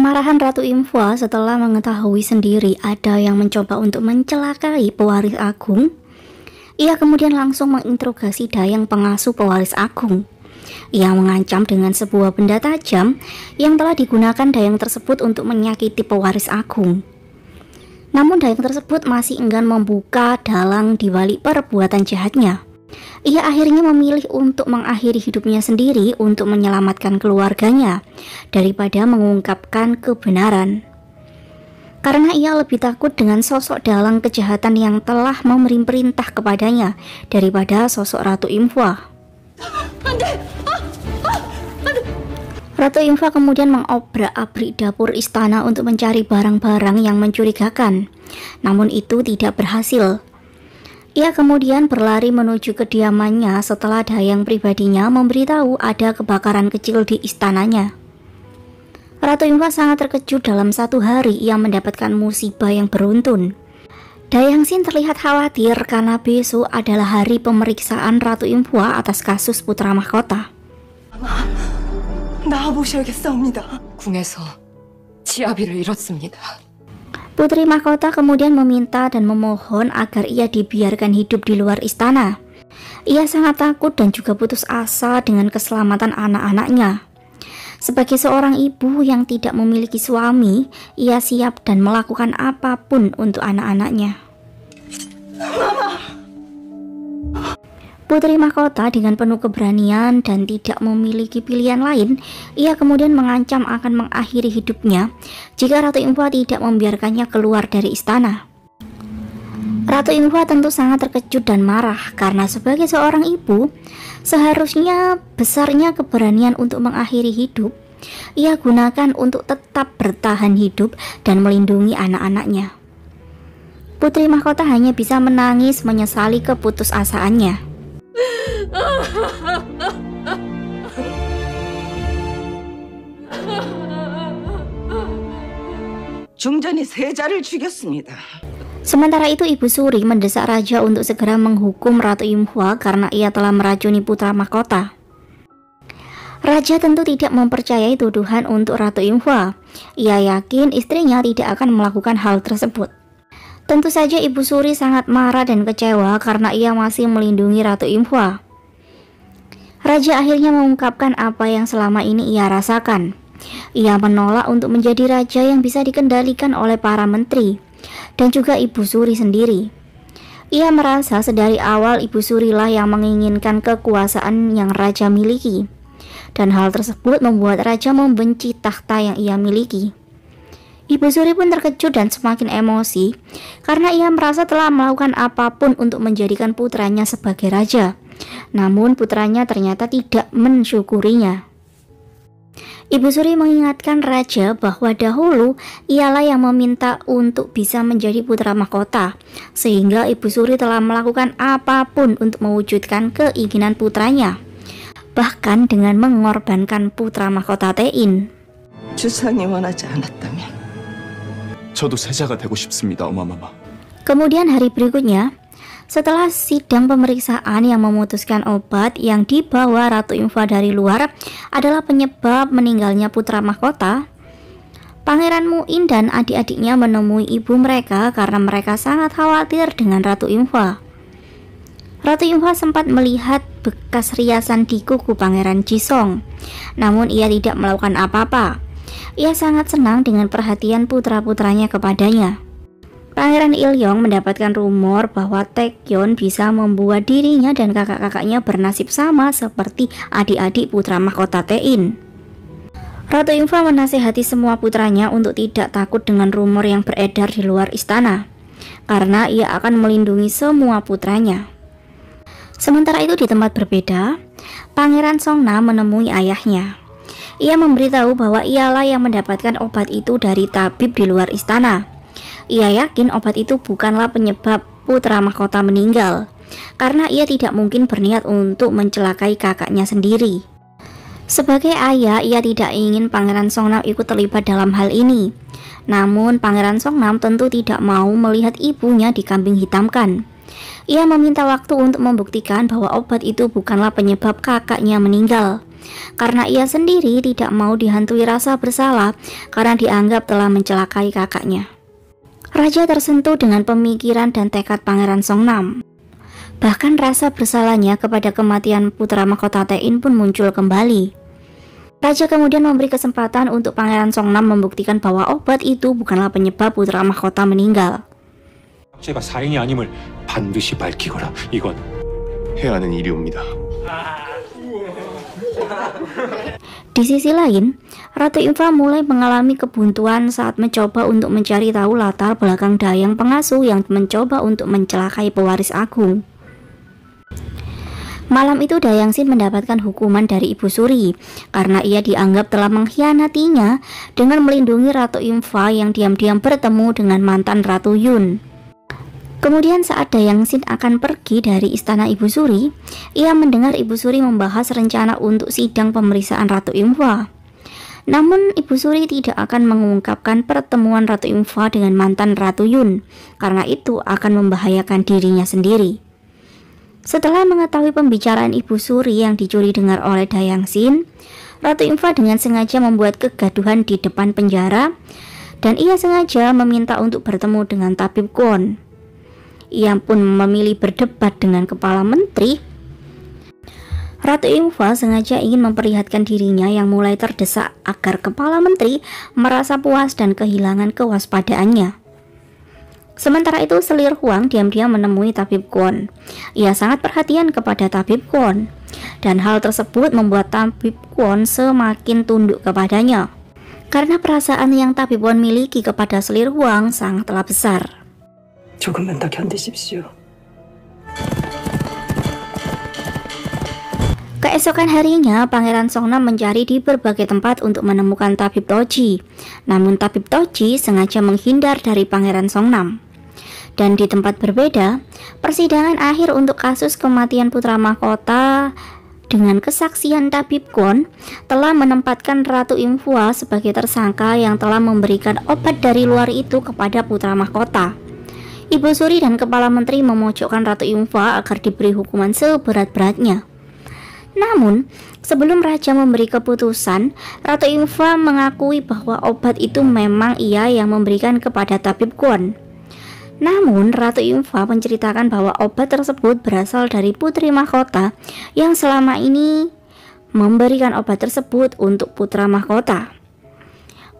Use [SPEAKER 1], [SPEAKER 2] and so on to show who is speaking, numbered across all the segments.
[SPEAKER 1] Kemarahan Ratu Infua setelah mengetahui sendiri ada yang mencoba untuk mencelakai pewaris agung. Ia kemudian langsung menginterogasi Dayang pengasuh pewaris agung. Ia mengancam dengan sebuah benda tajam yang telah digunakan Dayang tersebut untuk menyakiti pewaris agung. Namun Dayang tersebut masih enggan membuka dalang di balik perbuatan jahatnya. Ia akhirnya memilih untuk mengakhiri hidupnya sendiri untuk menyelamatkan keluarganya daripada mengungkapkan kebenaran. Karena ia lebih takut dengan sosok dalang kejahatan yang telah memberi perintah kepadanya daripada sosok Ratu Infua. Ratu Infua kemudian mengobrak-abrik dapur istana untuk mencari barang-barang yang mencurigakan. Namun itu tidak berhasil. Ia kemudian berlari menuju kediamannya setelah Dayang pribadinya memberitahu ada kebakaran kecil di istananya. Ratu Infua sangat terkejut. Dalam satu hari ia mendapatkan musibah yang beruntun. Dayang Xin terlihat khawatir karena besok adalah hari pemeriksaan Ratu Infua atas kasus putra mahkota.
[SPEAKER 2] 나와보셔야겠사옵니다. 궁에서 치아비를 잃었습니다.
[SPEAKER 1] Putri mahkota kemudian meminta dan memohon agar ia dibiarkan hidup di luar istana. Ia sangat takut dan juga putus asa dengan keselamatan anak-anaknya. Sebagai seorang ibu yang tidak memiliki suami, ia siap dan melakukan apapun untuk anak-anaknya. Putri mahkota dengan penuh keberanian dan tidak memiliki pilihan lain, ia kemudian mengancam akan mengakhiri hidupnya jika Ratu Infua tidak membiarkannya keluar dari istana. Ratu Infua tentu sangat terkejut dan marah karena sebagai seorang ibu, seharusnya besarnya keberanian untuk mengakhiri hidup ia gunakan untuk tetap bertahan hidup dan melindungi anak-anaknya. Putri mahkota hanya bisa menangis menyesali keputusasaannya.
[SPEAKER 2] 중전이 세자를 죽였습니다.
[SPEAKER 1] Sementara itu Ibu Suri mendesak raja untuk segera menghukum Ratu Infua karena ia telah meracuni putra mahkota. Raja tentu tidak mempercayai tuduhan untuk Ratu Infua. Ia yakin istrinya tidak akan melakukan hal tersebut. Tentu saja Ibu Suri sangat marah dan kecewa karena ia masih melindungi Ratu Infua. Raja akhirnya mengungkapkan apa yang selama ini ia rasakan. Ia menolak untuk menjadi raja yang bisa dikendalikan oleh para menteri dan juga Ibu Suri sendiri. Ia merasa sedari awal Ibu Suri lah yang menginginkan kekuasaan yang raja miliki, dan hal tersebut membuat raja membenci takhta yang ia miliki. Ibu Suri pun terkejut dan semakin emosi karena ia merasa telah melakukan apapun untuk menjadikan putranya sebagai raja. Namun putranya ternyata tidak mensyukurinya. Ibu Suri mengingatkan raja bahwa dahulu ialah yang meminta untuk bisa menjadi putra mahkota, sehingga Ibu Suri telah melakukan apapun untuk mewujudkan keinginan putranya, bahkan dengan mengorbankan putra mahkota Tein.
[SPEAKER 2] 주상이 원하지 않았다면
[SPEAKER 3] 저도 세자가 되고 싶습니다, 어마마마.
[SPEAKER 1] Kemudian hari berikutnya, setelah sidang pemeriksaan yang memutuskan obat yang dibawa Ratu Infua dari luar adalah penyebab meninggalnya putra mahkota, Pangeran Muin dan adik-adiknya menemui ibu mereka karena mereka sangat khawatir dengan Ratu Infua. Ratu Infua sempat melihat bekas riasan di kuku Pangeran Jisong, namun ia tidak melakukan apa-apa. Ia sangat senang dengan perhatian putra-putranya kepadanya. Pangeran Ilyong mendapatkan rumor bahwa Taekyeon bisa membuat dirinya dan kakak-kakaknya bernasib sama seperti adik-adik putra mahkota Tein. Ratu Infua menasihati semua putranya untuk tidak takut dengan rumor yang beredar di luar istana, karena ia akan melindungi semua putranya. Sementara itu di tempat berbeda, Pangeran Songnam menemui ayahnya. Ia memberitahu bahwa ialah yang mendapatkan obat itu dari tabib di luar istana. Ia yakin obat itu bukanlah penyebab putra mahkota meninggal, karena ia tidak mungkin berniat untuk mencelakai kakaknya sendiri. Sebagai ayah, ia tidak ingin Pangeran Songnam ikut terlibat dalam hal ini. Namun Pangeran Songnam tentu tidak mau melihat ibunya dikambing hitamkan. Ia meminta waktu untuk membuktikan bahwa obat itu bukanlah penyebab kakaknya meninggal, karena ia sendiri tidak mau dihantui rasa bersalah karena dianggap telah mencelakai kakaknya. Raja tersentuh dengan pemikiran dan tekad Pangeran Songnam. Bahkan rasa bersalahnya kepada kematian putra mahkota Tae-in pun muncul kembali. Raja kemudian memberi kesempatan untuk Pangeran Songnam membuktikan bahwa obat itu bukanlah penyebab putra mahkota meninggal.
[SPEAKER 4] 제가 사인이 아님을 반드시 밝히거라. 이건
[SPEAKER 3] 해야 하는 일이옵니다.
[SPEAKER 1] Di sisi lain, Ratu Imfa mulai mengalami kebuntuan saat mencoba untuk mencari tahu latar belakang Dayang pengasuh yang mencoba untuk mencelakai pewaris agung. Malam itu Dayang Sin mendapatkan hukuman dari Ibu Suri karena ia dianggap telah mengkhianatinya dengan melindungi Ratu Imfa yang diam-diam bertemu dengan mantan Ratu Yun. Kemudian saat Dayang Sin akan pergi dari istana Ibu Suri, ia mendengar Ibu Suri membahas rencana untuk sidang pemeriksaan Ratu Imfa. Namun Ibu Suri tidak akan mengungkapkan pertemuan Ratu Imfa dengan mantan Ratu Yun, karena itu akan membahayakan dirinya sendiri. Setelah mengetahui pembicaraan Ibu Suri yang dicuri dengar oleh Dayang Sin, Ratu Imfa dengan sengaja membuat kegaduhan di depan penjara, dan ia sengaja meminta untuk bertemu dengan Tabib Kwon. Ia pun memilih berdebat dengan kepala menteri. Ratu Imfa sengaja ingin memperlihatkan dirinya yang mulai terdesak agar kepala menteri merasa puas dan kehilangan kewaspadaannya. Sementara itu Selir Huang diam-diam menemui Tabib Kwon. Ia sangat perhatian kepada Tabib Kwon, dan hal tersebut membuat Tabib Kwon semakin tunduk kepadanya, karena perasaan yang Tabib Kwon miliki kepada Selir Huang sangatlah besar.
[SPEAKER 2] 조금만 더 견디십시오.
[SPEAKER 1] Keesokan harinya, Pangeran Songnam mencari di berbagai tempat untuk menemukan Tabib Toji. Namun Tabib Toji sengaja menghindar dari Pangeran Songnam. Dan di tempat berbeda, persidangan akhir untuk kasus kematian putra mahkota dengan kesaksian Tabib Kwon telah menempatkan Ratu Imfa sebagai tersangka yang telah memberikan obat dari luar itu kepada putra mahkota. Ibu Suri dan kepala menteri memojokkan Ratu Imfa agar diberi hukuman seberat-beratnya. Namun, sebelum raja memberi keputusan, Ratu Imfa mengakui bahwa obat itu memang ia yang memberikan kepada Tabib Kwon. Namun, Ratu Imfa menceritakan bahwa obat tersebut berasal dari putri mahkota yang selama ini memberikan obat tersebut untuk putra mahkota.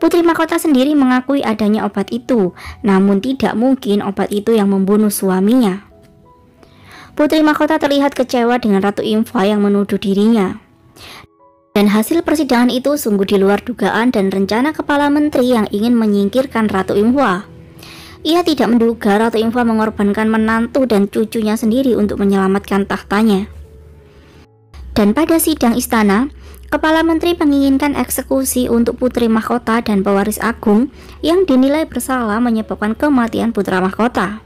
[SPEAKER 1] Putri mahkota sendiri mengakui adanya obat itu, namun tidak mungkin obat itu yang membunuh suaminya. Putri mahkota terlihat kecewa dengan Ratu Imfa yang menuduh dirinya. Dan hasil persidangan itu sungguh di luar dugaan dan rencana kepala menteri yang ingin menyingkirkan Ratu Imfa. Ia tidak menduga Ratu Imfa mengorbankan menantu dan cucunya sendiri untuk menyelamatkan tahtanya. Dan pada sidang istana, kepala menteri menginginkan eksekusi untuk putri mahkota dan pewaris agung yang dinilai bersalah menyebabkan kematian putra mahkota.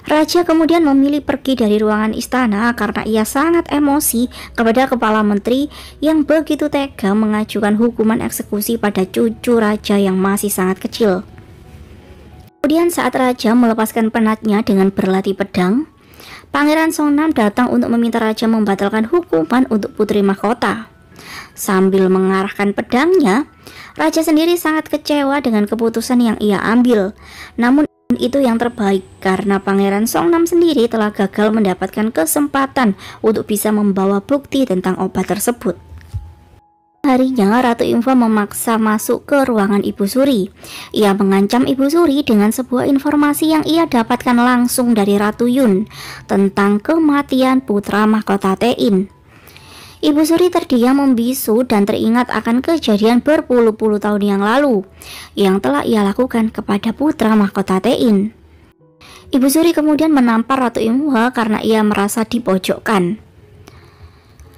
[SPEAKER 1] Raja kemudian memilih pergi dari ruangan istana karena ia sangat emosi kepada kepala menteri yang begitu tega mengajukan hukuman eksekusi pada cucu raja yang masih sangat kecil. Kemudian saat raja melepaskan penatnya dengan berlatih pedang, Pangeran Songnam datang untuk meminta raja membatalkan hukuman untuk putri mahkota. Sambil mengarahkan pedangnya, raja sendiri sangat kecewa dengan keputusan yang ia ambil. Namun itu yang terbaik karena Pangeran Songnam sendiri telah gagal mendapatkan kesempatan untuk bisa membawa bukti tentang obat tersebut. Harinya Ratu Imfa memaksa masuk ke ruangan Ibu Suri. Ia mengancam Ibu Suri dengan sebuah informasi yang ia dapatkan langsung dari Ratu Yun tentang kematian putra mahkota Tae-in. Ibu Suri terdiam membisu dan teringat akan kejadian berpuluh-puluh tahun yang lalu yang telah ia lakukan kepada putra mahkota Tae-in. Ibu Suri kemudian menampar Ratu Imfa karena ia merasa dipojokkan.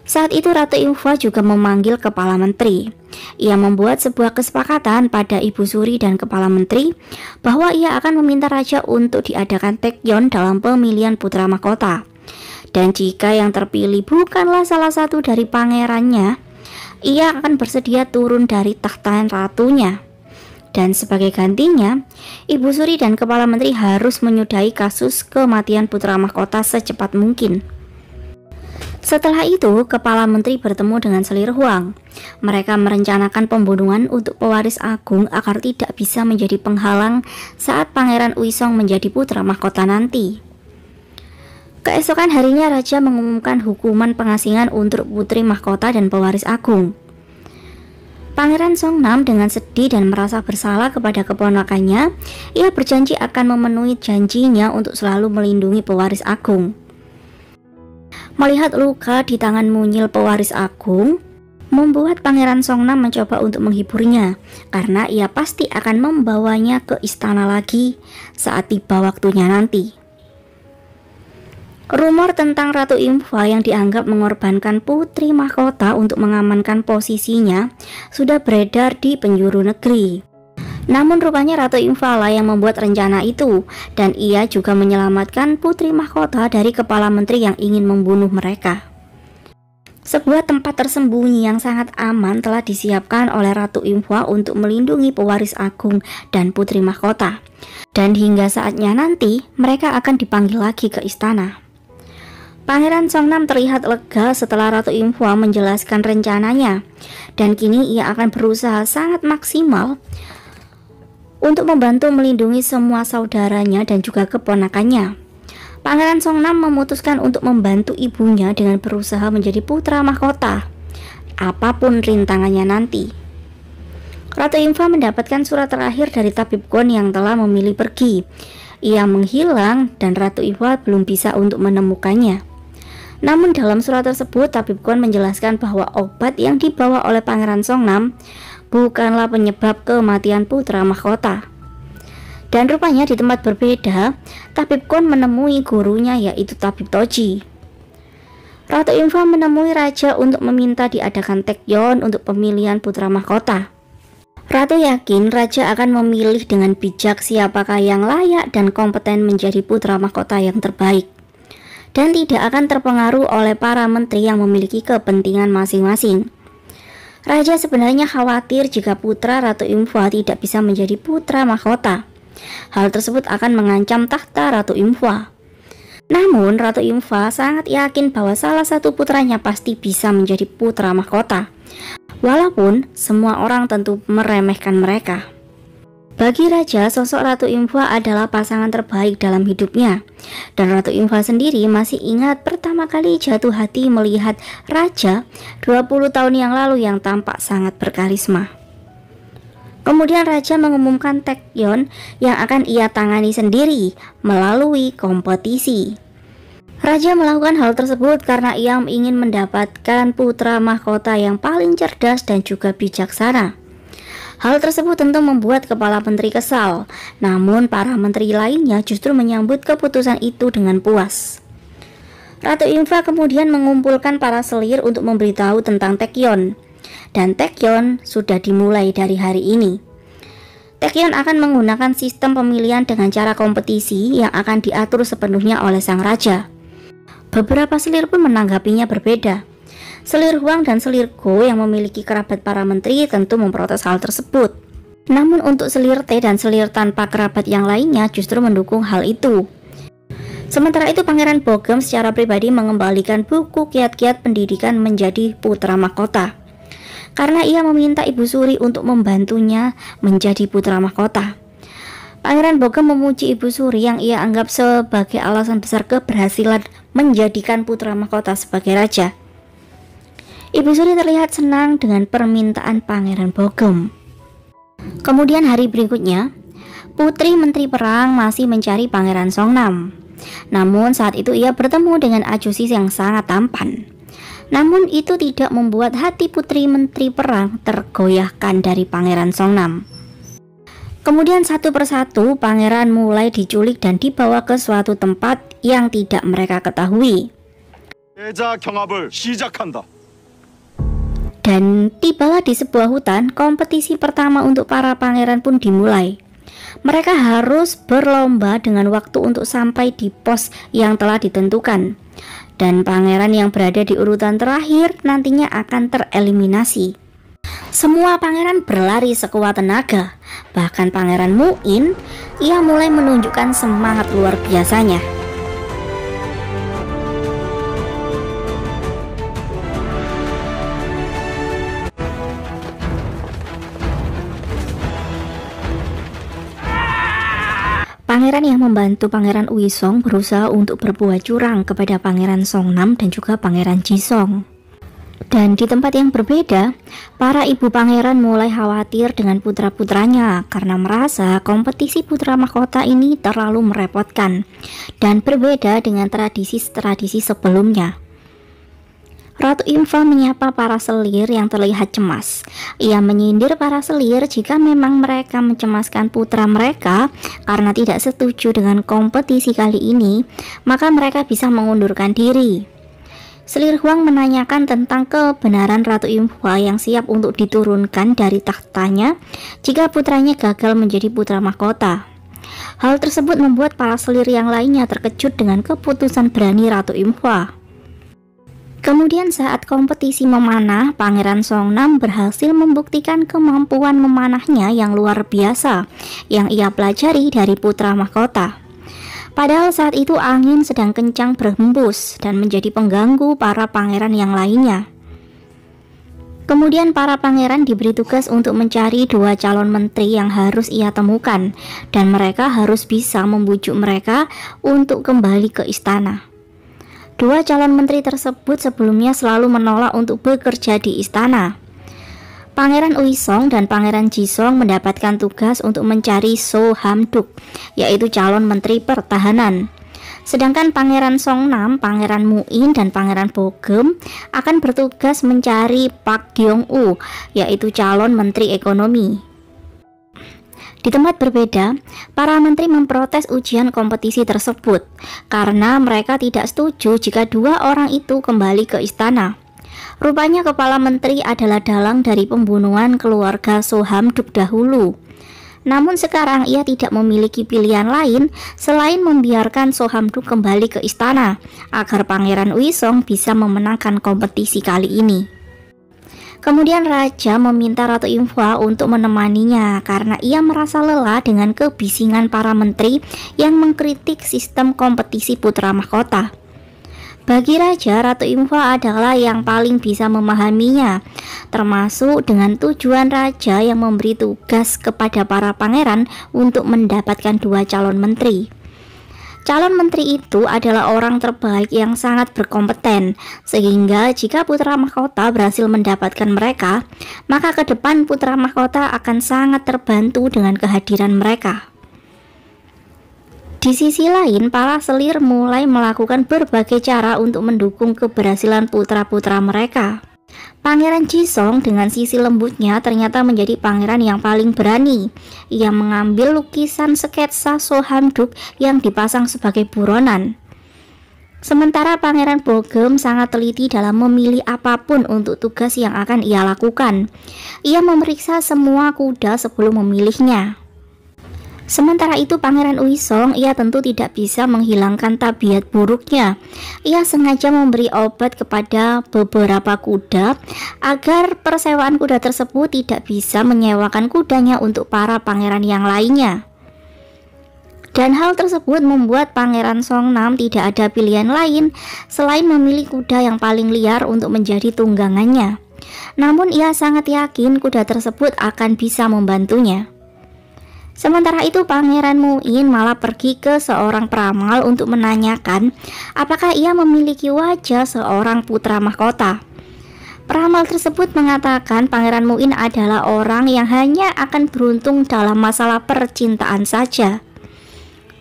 [SPEAKER 1] Saat itu Ratu Imfa juga memanggil kepala menteri. Ia membuat sebuah kesepakatan pada Ibu Suri dan kepala menteri bahwa ia akan meminta raja untuk diadakan taekyon dalam pemilihan putra mahkota. Dan jika yang terpilih bukanlah salah satu dari pangerannya, ia akan bersedia turun dari tahta ratunya. Dan sebagai gantinya, Ibu Suri dan Kepala Menteri harus menyudahi kasus kematian putra mahkota secepat mungkin. Setelah itu, Kepala Menteri bertemu dengan Selir Huang. Mereka merencanakan pembunuhan untuk pewaris agung agar tidak bisa menjadi penghalang saat Pangeran Uisong menjadi putra mahkota nanti. Keesokan harinya Raja mengumumkan hukuman pengasingan untuk putri mahkota dan pewaris agung. Pangeran Songnam dengan sedih dan merasa bersalah kepada keponakannya, ia berjanji akan memenuhi janjinya untuk selalu melindungi pewaris agung. Melihat luka di tangan mungil pewaris agung, membuat Pangeran Songnam mencoba untuk menghiburnya, karena ia pasti akan membawanya ke istana lagi saat tiba waktunya nanti. Rumor tentang Ratu Imfa yang dianggap mengorbankan putri mahkota untuk mengamankan posisinya sudah beredar di penjuru negeri. Namun rupanya Ratu Imfa lah yang membuat rencana itu, dan ia juga menyelamatkan putri mahkota dari Kepala Menteri yang ingin membunuh mereka. Sebuah tempat tersembunyi yang sangat aman telah disiapkan oleh Ratu Imfa untuk melindungi pewaris agung dan putri mahkota. Dan hingga saatnya nanti mereka akan dipanggil lagi ke istana. Pangeran Songnam terlihat lega setelah Ratu Imfa menjelaskan rencananya, dan kini ia akan berusaha sangat maksimal untuk membantu melindungi semua saudaranya dan juga keponakannya. Pangeran Songnam memutuskan untuk membantu ibunya dengan berusaha menjadi putra mahkota, apapun rintangannya nanti. Ratu Imfa mendapatkan surat terakhir dari Tabib Gon yang telah memilih pergi. Ia menghilang dan Ratu Imfa belum bisa untuk menemukannya. Namun dalam surat tersebut, Tabib Gon menjelaskan bahwa obat yang dibawa oleh Pangeran Songnam bukanlah penyebab kematian putra mahkota. Dan rupanya di tempat berbeda, Tabib Gon menemui gurunya yaitu Tabib Toji. Ratu Imfa menemui raja untuk meminta diadakan Taekyon untuk pemilihan putra mahkota. Ratu yakin raja akan memilih dengan bijak siapakah yang layak dan kompeten menjadi putra mahkota yang terbaik, dan tidak akan terpengaruh oleh para menteri yang memiliki kepentingan masing-masing. Raja sebenarnya khawatir jika putra Ratu Imfa tidak bisa menjadi putra mahkota. Hal tersebut akan mengancam tahta Ratu Imfa. Namun Ratu Imfa sangat yakin bahwa salah satu putranya pasti bisa menjadi putra mahkota, walaupun semua orang tentu meremehkan mereka. Bagi raja, sosok Ratu Imfa adalah pasangan terbaik dalam hidupnya. Dan Ratu Imfa sendiri masih ingat pertama kali jatuh hati melihat raja 20 tahun yang lalu yang tampak sangat berkarisma. Kemudian raja mengumumkan Taekyon yang akan ia tangani sendiri melalui kompetisi. Raja melakukan hal tersebut karena ia ingin mendapatkan putra mahkota yang paling cerdas dan juga bijaksana. Hal tersebut tentu membuat Kepala Menteri kesal, namun para menteri lainnya justru menyambut keputusan itu dengan puas. Ratu Imfa kemudian mengumpulkan para selir untuk memberitahu tentang Taekyon, dan Taekyon sudah dimulai dari hari ini. Taekyon akan menggunakan sistem pemilihan dengan cara kompetisi yang akan diatur sepenuhnya oleh sang raja. Beberapa selir pun menanggapinya berbeda. Selir Huang dan Selir Go yang memiliki kerabat para menteri tentu memprotes hal tersebut. Namun untuk Selir Te dan selir tanpa kerabat yang lainnya justru mendukung hal itu. Sementara itu Pangeran Bogem secara pribadi mengembalikan buku kiat-kiat pendidikan menjadi putra mahkota, karena ia meminta Ibu Suri untuk membantunya menjadi putra mahkota. Pangeran Bogem memuji Ibu Suri yang ia anggap sebagai alasan besar keberhasilan menjadikan putra mahkota sebagai raja. Ibu Suri terlihat senang dengan permintaan Pangeran Bogem. Kemudian hari berikutnya, Putri Menteri Perang masih mencari Pangeran Songnam. Namun saat itu ia bertemu dengan Ajusis yang sangat tampan. Namun itu tidak membuat hati Putri Menteri Perang tergoyahkan dari Pangeran Songnam. Kemudian satu persatu pangeran mulai diculik dan dibawa ke suatu tempat yang tidak mereka ketahui.
[SPEAKER 3] 제자 경합을 시작한다.
[SPEAKER 1] Dan tibalah di sebuah hutan, kompetisi pertama untuk para pangeran pun dimulai. Mereka harus berlomba dengan waktu untuk sampai di pos yang telah ditentukan. Dan pangeran yang berada di urutan terakhir nantinya akan tereliminasi. Semua pangeran berlari sekuat tenaga. Bahkan Pangeran Muin, ia mulai menunjukkan semangat luar biasanya. Pangeran yang membantu Pangeran Uisong berusaha untuk berbuat curang kepada Pangeran Songnam dan juga Pangeran Jisong. Dan di tempat yang berbeda, para ibu pangeran mulai khawatir dengan putra-putranya karena merasa kompetisi putra mahkota ini terlalu merepotkan dan berbeda dengan tradisi-tradisi sebelumnya. Ratu Imfa menyapa para selir yang terlihat cemas. Ia menyindir para selir jika memang mereka mencemaskan putra mereka karena tidak setuju dengan kompetisi kali ini, maka mereka bisa mengundurkan diri. Selir Huang menanyakan tentang kebenaran Ratu Imfa yang siap untuk diturunkan dari tahtanya jika putranya gagal menjadi putra mahkota. Hal tersebut membuat para selir yang lainnya terkejut dengan keputusan berani Ratu Imfa. Kemudian saat kompetisi memanah, Pangeran Songnam berhasil membuktikan kemampuan memanahnya yang luar biasa yang ia pelajari dari putra mahkota. Padahal saat itu angin sedang kencang berhembus dan menjadi pengganggu para pangeran yang lainnya. Kemudian para pangeran diberi tugas untuk mencari 2 calon menteri yang harus ia temukan, dan mereka harus bisa membujuk mereka untuk kembali ke istana. 2 calon menteri tersebut sebelumnya selalu menolak untuk bekerja di istana. Pangeran Uisong dan Pangeran Jisong mendapatkan tugas untuk mencari So Hamduk, yaitu calon menteri pertahanan. Sedangkan Pangeran Songnam, Pangeran Muin, dan Pangeran Bogem akan bertugas mencari Pak Gyeong-u, yaitu calon menteri ekonomi. Di tempat berbeda, para menteri memprotes ujian kompetisi tersebut karena mereka tidak setuju jika 2 orang itu kembali ke istana. Rupanya kepala menteri adalah dalang dari pembunuhan keluarga So Hamduk dahulu. Namun sekarang ia tidak memiliki pilihan lain selain membiarkan So Hamduk kembali ke istana agar Pangeran Uisong bisa memenangkan kompetisi kali ini. Kemudian raja meminta Ratu Imfa untuk menemaninya karena ia merasa lelah dengan kebisingan para menteri yang mengkritik sistem kompetisi putra mahkota. Bagi raja, Ratu Imfa adalah yang paling bisa memahaminya, termasuk dengan tujuan raja yang memberi tugas kepada para pangeran untuk mendapatkan 2 calon menteri. Calon menteri itu adalah orang terbaik yang sangat berkompeten, sehingga jika putra mahkota berhasil mendapatkan mereka, maka ke depan putra mahkota akan sangat terbantu dengan kehadiran mereka. Di sisi lain, para selir mulai melakukan berbagai cara untuk mendukung keberhasilan putra-putra mereka. Pangeran Jisong dengan sisi lembutnya ternyata menjadi pangeran yang paling berani. Ia mengambil lukisan sketsa So Hamduk yang dipasang sebagai buronan. Sementara Pangeran Bogem sangat teliti dalam memilih apapun untuk tugas yang akan ia lakukan. Ia memeriksa semua kuda sebelum memilihnya. Sementara itu Pangeran Uisong, ia tentu tidak bisa menghilangkan tabiat buruknya. Ia sengaja memberi obat kepada beberapa kuda agar persewaan kuda tersebut tidak bisa menyewakan kudanya untuk para pangeran yang lainnya. Dan hal tersebut membuat Pangeran Songnam tidak ada pilihan lain selain memilih kuda yang paling liar untuk menjadi tunggangannya. Namun ia sangat yakin kuda tersebut akan bisa membantunya. Sementara itu Pangeran Muin malah pergi ke seorang peramal untuk menanyakan apakah ia memiliki wajah seorang putra mahkota. Peramal tersebut mengatakan Pangeran Muin adalah orang yang hanya akan beruntung dalam masalah percintaan saja.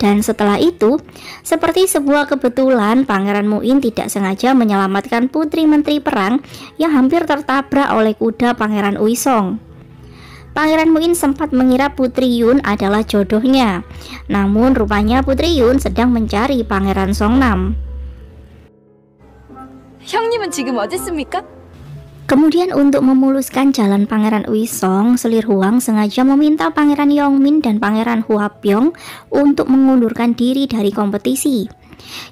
[SPEAKER 1] Dan setelah itu, seperti sebuah kebetulan, Pangeran Muin tidak sengaja menyelamatkan putri menteri perang yang hampir tertabrak oleh kuda Pangeran Uisong. Pangeran Muin sempat mengira Putri Yun adalah jodohnya, namun rupanya Putri Yun sedang mencari Pangeran Songnam.
[SPEAKER 5] 형님은 지금 어디 있습니까?
[SPEAKER 1] Kemudian untuk memuluskan jalan Pangeran Uisong, Selir Huang sengaja meminta Pangeran Yongmin dan Pangeran Huapyong untuk mengundurkan diri dari kompetisi.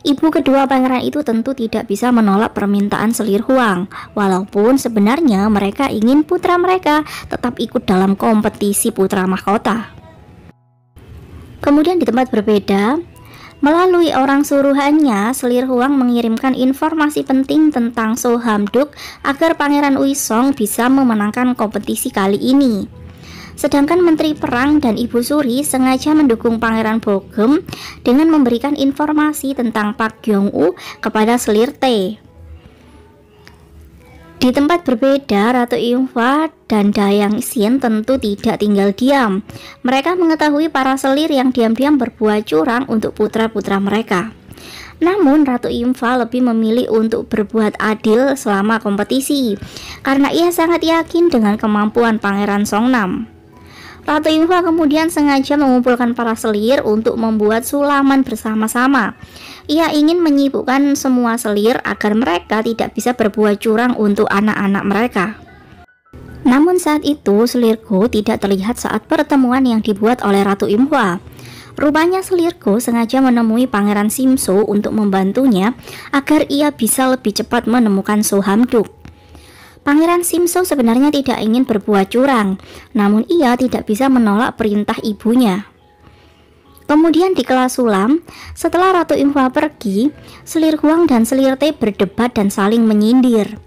[SPEAKER 1] Ibu kedua pangeran itu tentu tidak bisa menolak permintaan selir Huang, walaupun sebenarnya mereka ingin putra mereka tetap ikut dalam kompetisi putra mahkota. Kemudian di tempat berbeda, melalui orang suruhannya, selir Huang mengirimkan informasi penting tentang So Hamduk agar Pangeran Uisong bisa memenangkan kompetisi kali ini. Sedangkan Menteri Perang dan Ibu Suri sengaja mendukung Pangeran Bogem dengan memberikan informasi tentang Pak Gyeong-u kepada selir Tae. Di tempat berbeda, Ratu Imhwa dan Dayang Xin tentu tidak tinggal diam. Mereka mengetahui para selir yang diam-diam berbuat curang untuk putra-putra mereka. Namun Ratu Imhwa lebih memilih untuk berbuat adil selama kompetisi, karena ia sangat yakin dengan kemampuan Pangeran Songnam. Ratu Imhwa kemudian sengaja mengumpulkan para selir untuk membuat sulaman bersama-sama. Ia ingin menyibukkan semua selir agar mereka tidak bisa berbuat curang untuk anak-anak mereka. Namun saat itu selir Go tidak terlihat saat pertemuan yang dibuat oleh Ratu Imhwa. Rupanya selir Go sengaja menemui Pangeran Simso untuk membantunya agar ia bisa lebih cepat menemukan So Hamduk. Pangeran Simso sebenarnya tidak ingin berbuat curang, namun ia tidak bisa menolak perintah ibunya. Kemudian di kelas sulam, setelah Ratu Imhwa pergi, selir Huang dan selir Tae berdebat dan saling menyindir.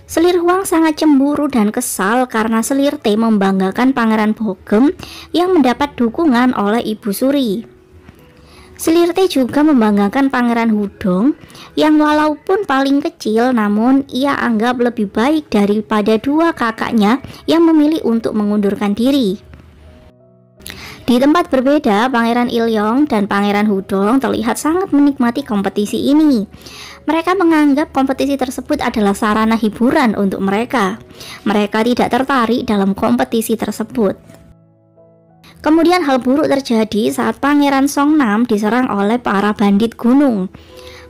[SPEAKER 1] Selir Huang sangat cemburu dan kesal karena selir Tae membanggakan Pangeran Bogem yang mendapat dukungan oleh Ibu Suri. Selir Tae juga membanggakan Pangeran Hudong yang walaupun paling kecil namun ia anggap lebih baik daripada dua kakaknya yang memilih untuk mengundurkan diri. Di tempat berbeda, Pangeran Ilyong dan Pangeran Hudong terlihat sangat menikmati kompetisi ini. Mereka menganggap kompetisi tersebut adalah sarana hiburan untuk mereka. Mereka tidak tertarik dalam kompetisi tersebut. Kemudian hal buruk terjadi saat Pangeran Songnam diserang oleh para bandit gunung.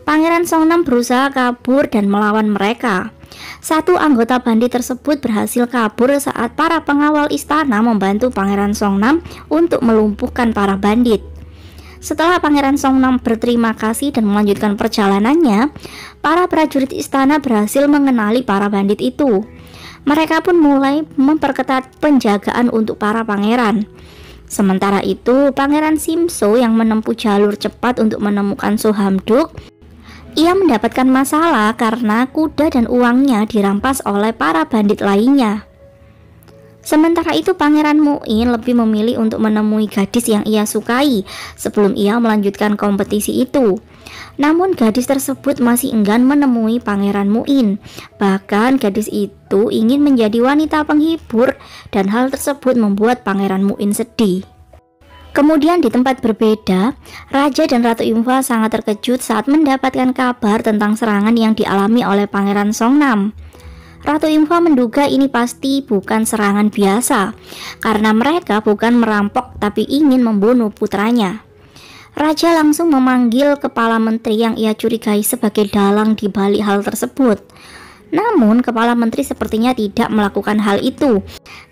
[SPEAKER 1] Pangeran Songnam berusaha kabur dan melawan mereka. Satu anggota bandit tersebut berhasil kabur saat para pengawal istana membantu Pangeran Songnam untuk melumpuhkan para bandit. Setelah Pangeran Songnam berterima kasih dan melanjutkan perjalanannya, para prajurit istana berhasil mengenali para bandit itu. Mereka pun mulai memperketat penjagaan untuk para pangeran. Sementara itu, Pangeran Simso yang menempuh jalur cepat untuk menemukan So Hamduk, ia mendapatkan masalah karena kuda dan uangnya dirampas oleh para bandit lainnya. Sementara itu, Pangeran Muin lebih memilih untuk menemui gadis yang ia sukai sebelum ia melanjutkan kompetisi itu. Namun gadis tersebut masih enggan menemui Pangeran Muin. Bahkan gadis itu ingin menjadi wanita penghibur dan hal tersebut membuat Pangeran Muin sedih. Kemudian di tempat berbeda, Raja dan Ratu Imhwa sangat terkejut saat mendapatkan kabar tentang serangan yang dialami oleh Pangeran Songnam. Ratu Imhwa menduga ini pasti bukan serangan biasa, karena mereka bukan merampok tapi ingin membunuh putranya. Raja langsung memanggil kepala menteri yang ia curigai sebagai dalang di balik hal tersebut. Namun kepala menteri sepertinya tidak melakukan hal itu,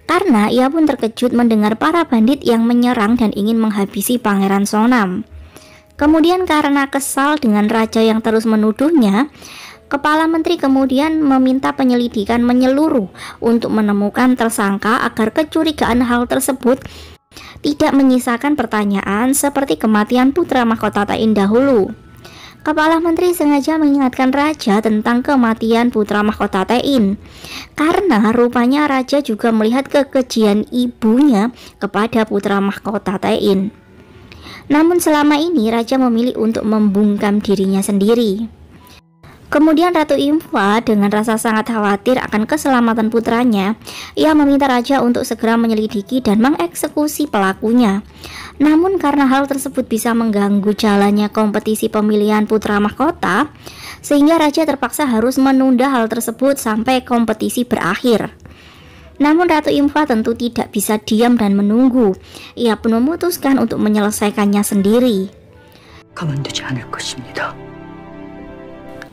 [SPEAKER 1] karena ia pun terkejut mendengar para bandit yang menyerang dan ingin menghabisi Pangeran Songnam. Kemudian karena kesal dengan raja yang terus menuduhnya, kepala menteri kemudian meminta penyelidikan menyeluruh untuk menemukan tersangka agar kecurigaan hal tersebut tidak menyisakan pertanyaan seperti kematian putra mahkota Tae dahulu. Kepala menteri sengaja mengingatkan raja tentang kematian putra mahkota Tae, karena rupanya raja juga melihat kekejian ibunya kepada putra mahkota Tae. Namun selama ini raja memilih untuk membungkam dirinya sendiri. Kemudian Ratu Imhwa dengan rasa sangat khawatir akan keselamatan putranya, ia meminta raja untuk segera menyelidiki dan mengeksekusi pelakunya. Namun karena hal tersebut bisa mengganggu jalannya kompetisi pemilihan putra mahkota, sehingga raja terpaksa harus menunda hal tersebut sampai kompetisi berakhir. Namun Ratu Imhwa tentu tidak bisa diam dan menunggu. Ia pun memutuskan untuk menyelesaikannya sendiri.
[SPEAKER 2] 가만두지 않을 것입니다.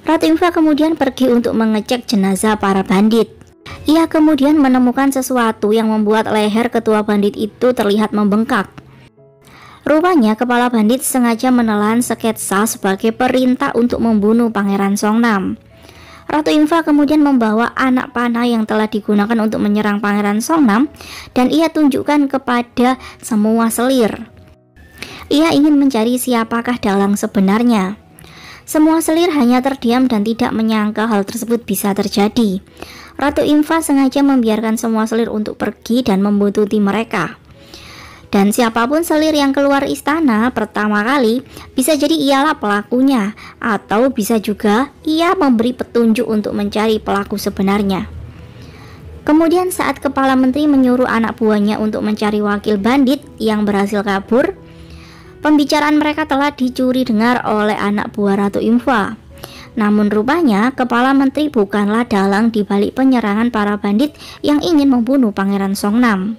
[SPEAKER 1] Ratu Imhwa kemudian pergi untuk mengecek jenazah para bandit. Ia kemudian menemukan sesuatu yang membuat leher ketua bandit itu terlihat membengkak. Rupanya kepala bandit sengaja menelan sketsa sebagai perintah untuk membunuh Pangeran Songnam. Ratu Info kemudian membawa anak panah yang telah digunakan untuk menyerang Pangeran Songnam dan ia tunjukkan kepada semua selir. Ia ingin mencari siapakah dalang sebenarnya. Semua selir hanya terdiam dan tidak menyangka hal tersebut bisa terjadi. Ratu Info sengaja membiarkan semua selir untuk pergi dan membuntuti mereka. Dan siapapun selir yang keluar istana pertama kali bisa jadi ialah pelakunya, atau bisa juga ia memberi petunjuk untuk mencari pelaku sebenarnya. Kemudian saat kepala menteri menyuruh anak buahnya untuk mencari wakil bandit yang berhasil kabur, pembicaraan mereka telah dicuri dengar oleh anak buah Ratu Info. Namun rupanya kepala menteri bukanlah dalang di balik penyerangan para bandit yang ingin membunuh Pangeran Songnam.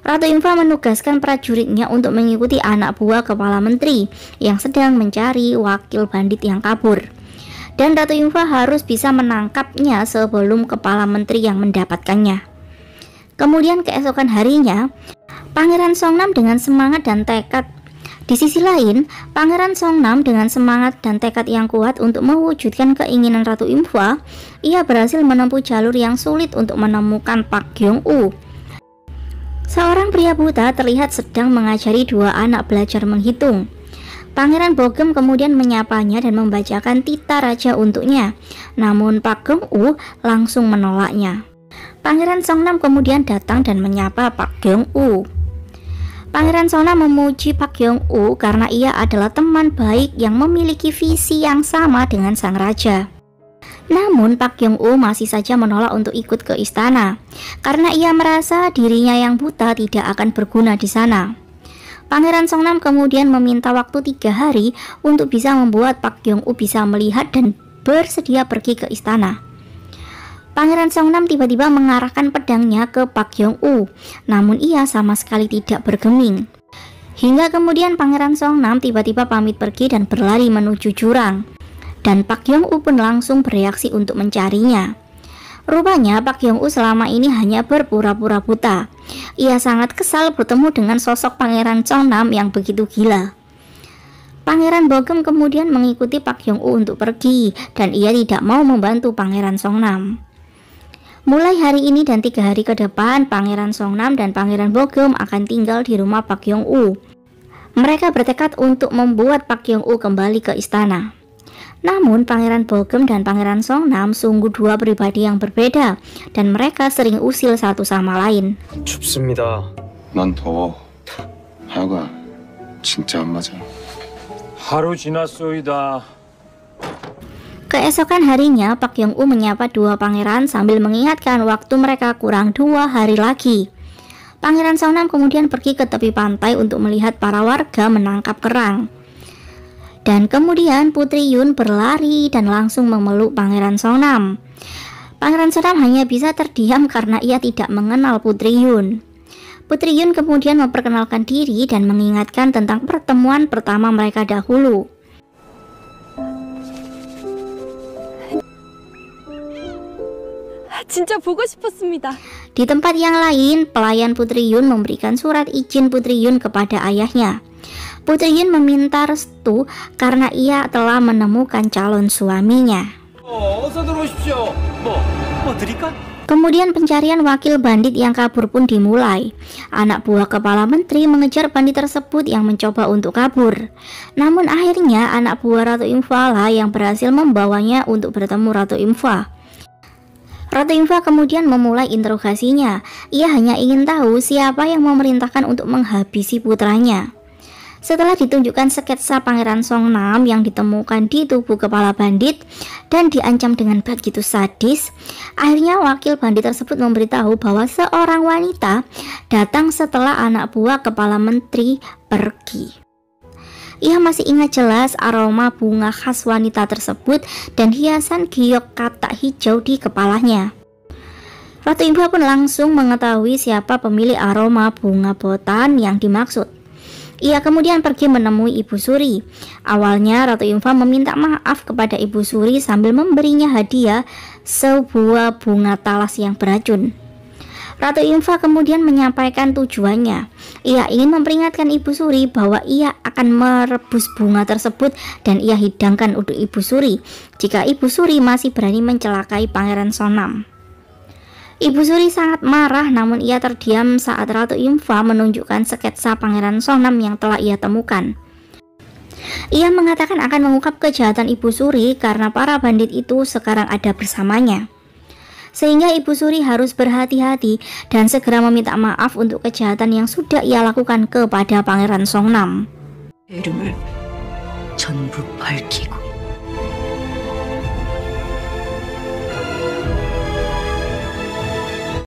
[SPEAKER 1] Ratu Info menugaskan prajuritnya untuk mengikuti anak buah kepala menteri yang sedang mencari wakil bandit yang kabur. Dan Ratu Info harus bisa menangkapnya sebelum kepala menteri yang mendapatkannya. Kemudian keesokan harinya, Pangeran Songnam dengan semangat dan tekad. Di sisi lain, Pangeran Songnam dengan semangat dan tekad yang kuat untuk mewujudkan keinginan Ratu Info, ia berhasil menempuh jalur yang sulit untuk menemukan Pak Gyeong-u. Seorang pria buta terlihat sedang mengajari dua anak belajar menghitung. Pangeran Bogem kemudian menyapanya dan membacakan tita raja untuknya. Namun Pak Gyeong-u langsung menolaknya. Pangeran Songnam kemudian datang dan menyapa Pak Gyeong-u. Pangeran Songnam memuji Pak Gyeong-u karena ia adalah teman baik yang memiliki visi yang sama dengan sang raja. Namun Pak Gyeong-u masih saja menolak untuk ikut ke istana karena ia merasa dirinya yang buta tidak akan berguna di sana. Pangeran Songnam kemudian meminta waktu 3 hari untuk bisa membuat Pak Gyeong-u bisa melihat dan bersedia pergi ke istana. Pangeran Songnam tiba-tiba mengarahkan pedangnya ke Pak Gyeong-u, namun ia sama sekali tidak bergeming. Hingga kemudian Pangeran Songnam tiba-tiba pamit pergi dan berlari menuju jurang. Dan Pak Gyeong-u pun langsung bereaksi untuk mencarinya. Rupanya Pak Gyeong-u selama ini hanya berpura-pura buta. Ia sangat kesal bertemu dengan sosok Pangeran Songnam yang begitu gila. Pangeran Bogem kemudian mengikuti Pak Gyeong-u untuk pergi dan ia tidak mau membantu Pangeran Songnam. Mulai hari ini dan 3 hari ke depan, Pangeran Songnam dan Pangeran Bogem akan tinggal di rumah Pak Gyeong-u. Mereka bertekad untuk membuat Pak Gyeong-u kembali ke istana. Namun Pangeran Bogem dan Pangeran Songnam sungguh dua pribadi yang berbeda dan mereka sering usil satu sama lain.
[SPEAKER 6] 춥습니다.
[SPEAKER 3] 난 더워. 하여가 진짜 안 맞아.
[SPEAKER 4] 하루 지났소이다.
[SPEAKER 1] Keesokan harinya Pak Gyeong-u menyapa dua pangeran sambil mengingatkan waktu mereka kurang 2 hari lagi. Pangeran Songnam kemudian pergi ke tepi pantai untuk melihat para warga menangkap kerang. Dan kemudian Putri Yun berlari dan langsung memeluk Pangeran Songnam. Pangeran Songnam hanya bisa terdiam karena ia tidak mengenal Putri Yun. Putri Yun kemudian memperkenalkan diri dan mengingatkan tentang pertemuan pertama mereka dahulu.
[SPEAKER 5] 진짜 보고 싶었습니다.
[SPEAKER 1] Di tempat yang lain, pelayan Putri Yun memberikan surat izin Putri Yun kepada ayahnya. Putri Yun meminta restu karena ia telah menemukan calon suaminya.
[SPEAKER 6] 어서 들어오십시오. 뭐 드릴까?
[SPEAKER 1] Kemudian pencarian wakil bandit yang kabur pun dimulai. Anak buah kepala menteri mengejar bandit tersebut yang mencoba untuk kabur. Namun akhirnya anak buah Ratu Info lah yang berhasil membawanya untuk bertemu Ratu Info. Ratu Info kemudian memulai interogasinya. Ia hanya ingin tahu siapa yang memerintahkan untuk menghabisi putranya. Setelah ditunjukkan sketsa Pangeran Songnam yang ditemukan di tubuh kepala bandit dan diancam dengan begitu sadis, akhirnya wakil bandit tersebut memberitahu bahwa seorang wanita datang setelah anak buah kepala menteri pergi. Ia masih ingat jelas aroma bunga khas wanita tersebut dan hiasan giok katak hijau di kepalanya. Ratu Info pun langsung mengetahui siapa pemilik aroma bunga botan yang dimaksud. Ia kemudian pergi menemui Ibu Suri. Awalnya Ratu Info meminta maaf kepada Ibu Suri sambil memberinya hadiah sebuah bunga talas yang beracun. Ratu Imfa kemudian menyampaikan tujuannya. Ia ingin memperingatkan Ibu Suri bahwa ia akan merebus bunga tersebut dan ia hidangkan untuk Ibu Suri jika Ibu Suri masih berani mencelakai Pangeran Sonam. Ibu Suri sangat marah, namun ia terdiam saat Ratu Imfa menunjukkan sketsa Pangeran Sonam yang telah ia temukan. Ia mengatakan akan mengungkap kejahatan Ibu Suri karena para bandit itu sekarang ada bersamanya. Sehingga Ibu Suri harus berhati-hati dan segera meminta maaf untuk kejahatan yang sudah ia lakukan kepada Pangeran Sonam.
[SPEAKER 2] 이름을 전부 밝히고